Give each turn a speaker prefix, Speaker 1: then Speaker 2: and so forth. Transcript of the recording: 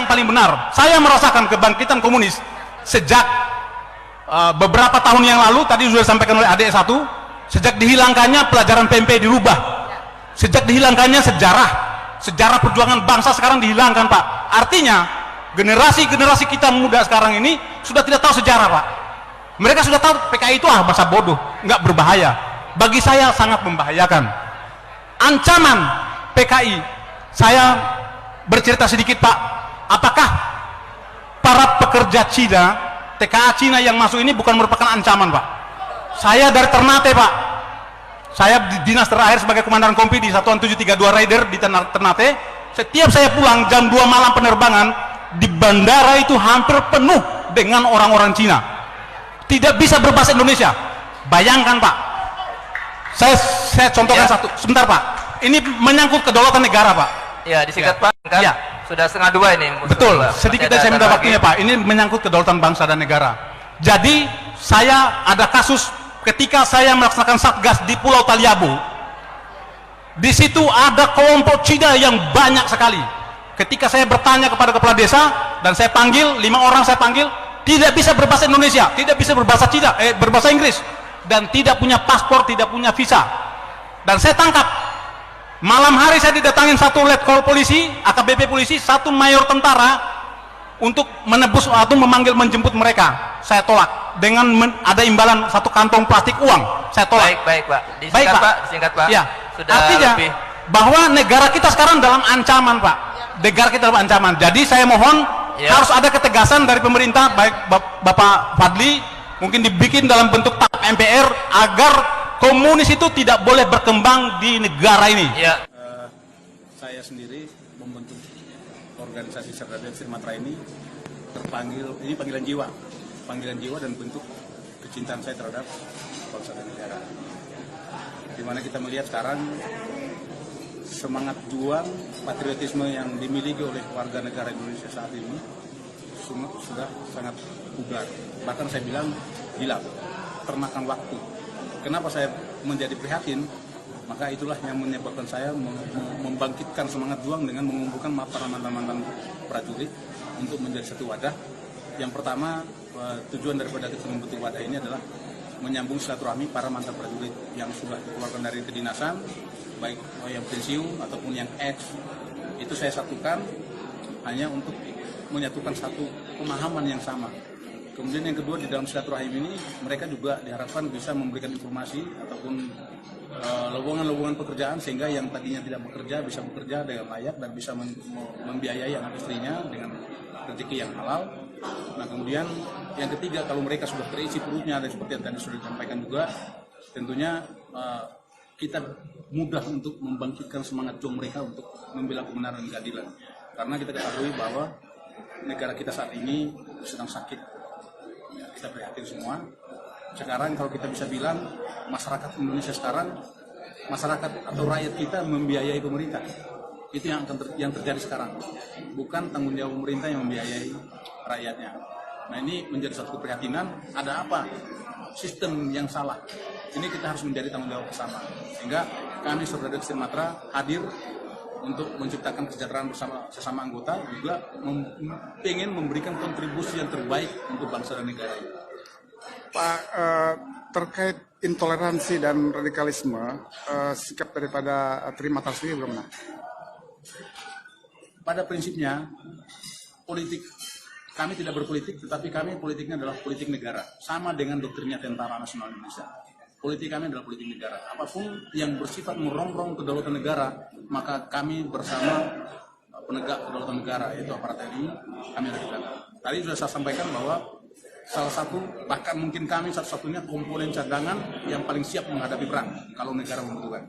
Speaker 1: yang paling benar. Saya merasakan kebangkitan komunis sejak beberapa tahun yang lalu, tadi sudah disampaikan oleh adik satu, sejak dihilangkannya pelajaran PMP dirubah, sejak dihilangkannya sejarah perjuangan bangsa sekarang dihilangkan, Pak. Artinya generasi kita muda sekarang ini sudah tidak tahu sejarah, Pak. Mereka sudah tahu PKI itu bahasa bodoh, nggak berbahaya. Bagi saya sangat membahayakan. Ancaman PKI, saya bercerita sedikit, Pak. Apakah para pekerja Cina, TKA Cina yang masuk ini bukan merupakan ancaman, Pak? Saya dari Ternate, Pak. Saya dinas terakhir sebagai komandan kompi di Satuan 732 Raider di Ternate. Setiap saya pulang jam 2 malam penerbangan, di bandara itu hampir penuh dengan orang-orang Cina. Tidak bisa berbahasa Indonesia. Bayangkan, Pak. Saya contohkan satu. Sebentar, Pak. Ini menyangkut kedaulatan negara, Pak.
Speaker 2: Ya, disingkat, Pak. Kan?
Speaker 1: Ya.
Speaker 2: Sudah 1:30 ini.
Speaker 1: Betul. Sedikit saya minta waktunya, Pak. Ini menyangkut kedaulatan bangsa dan negara. Jadi, saya ada kasus ketika saya melaksanakan satgas di Pulau Taliabu. Di situ ada kelompok Cina yang banyak sekali. Ketika saya bertanya kepada kepala desa dan saya panggil 5 orang, saya panggil, tidak bisa berbahasa Indonesia, tidak bisa berbahasa Cina, berbahasa Inggris, dan tidak punya paspor, tidak punya visa. Dan saya tangkap. Malam hari saya didatangin satu letkol polisi, AKBP polisi, satu mayor tentara untuk menebus atau memanggil menjemput mereka. Saya tolak dengan ada imbalan satu kantong plastik uang. Saya tolak.
Speaker 2: Baik, Pak. Disingkat, Pak. Disingkat, Pak.
Speaker 1: Ya.
Speaker 2: Sudah
Speaker 1: artinya
Speaker 2: lebih.
Speaker 1: Bahwa negara kita sekarang dalam ancaman, Pak. Negara kita dalam ancaman. Jadi saya mohon harus ada ketegasan dari pemerintah, baik Bapak Fadli, mungkin dibikin dalam bentuk TAP MPR agar komunis itu tidak boleh berkembang di negara ini.
Speaker 2: Ya.
Speaker 3: Saya sendiri membentuk organisasi Serdadu Ekstrim Matra ini terpanggil, ini panggilan jiwa dan bentuk kecintaan saya terhadap bangsa dan negara. Dimana kita melihat sekarang semangat juang patriotisme yang dimiliki oleh warga negara Indonesia saat ini sudah sangat pudar. Bahkan saya bilang hilang, termakan waktu. Kenapa saya menjadi prihatin? Maka itulah yang menyebabkan saya membangkitkan semangat juang dengan mengumpulkan para mantan-mantan prajurit untuk menjadi satu wadah. Yang pertama, tujuan daripada kita membentuk wadah ini adalah menyambung silaturahmi para mantan prajurit yang sudah dikeluarkan dari kedinasan, baik yang pensiun ataupun yang ex. Itu saya satukan hanya untuk menyatukan satu pemahaman yang sama. Kemudian yang kedua, di dalam silaturahim ini mereka juga diharapkan bisa memberikan informasi ataupun lowongan-lowongan pekerjaan sehingga yang tadinya tidak bekerja bisa bekerja dengan layak dan bisa membiayai anak istrinya dengan rezeki yang halal. Nah, kemudian yang ketiga, kalau mereka sudah terisi perutnya dan seperti yang tadi sudah disampaikan juga, tentunya kita mudah untuk membangkitkan semangat juang mereka untuk membela kebenaran dan keadilan. Karena kita ketahui bahwa negara kita saat ini sedang sakit. Kita prihatin semua. Sekarang kalau kita bisa bilang masyarakat Indonesia sekarang, masyarakat atau rakyat kita membiayai pemerintah. Itu yang terjadi sekarang. Bukan tanggung jawab pemerintah yang membiayai rakyatnya. Nah, ini menjadi satu keprihatinan. Ada apa? Sistem yang salah. Ini kita harus menjadi tanggung jawab bersama. Sehingga kami Serdadu Ekstrim Matra hadir untuk menciptakan kesejahteraan bersama sesama anggota, juga ingin memberikan kontribusi yang terbaik untuk bangsa dan negara ini.
Speaker 4: Pak, terkait intoleransi dan radikalisme, sikap daripada Trimatra sendiri bagaimana?
Speaker 3: Pada prinsipnya, politik kami tidak berpolitik, tetapi kami politiknya adalah politik negara, sama dengan doktrinnya Tentara Nasional Indonesia. Politik kami adalah politik negara. Apapun yang bersifat merongrong kedaulatan negara, maka kami bersama penegak kedaulatan negara, yaitu aparat TNI, kami ada di belakang. Tadi sudah saya sampaikan bahwa salah satu, bahkan mungkin kami satu-satunya komponen cadangan yang paling siap menghadapi perang kalau negara membutuhkan.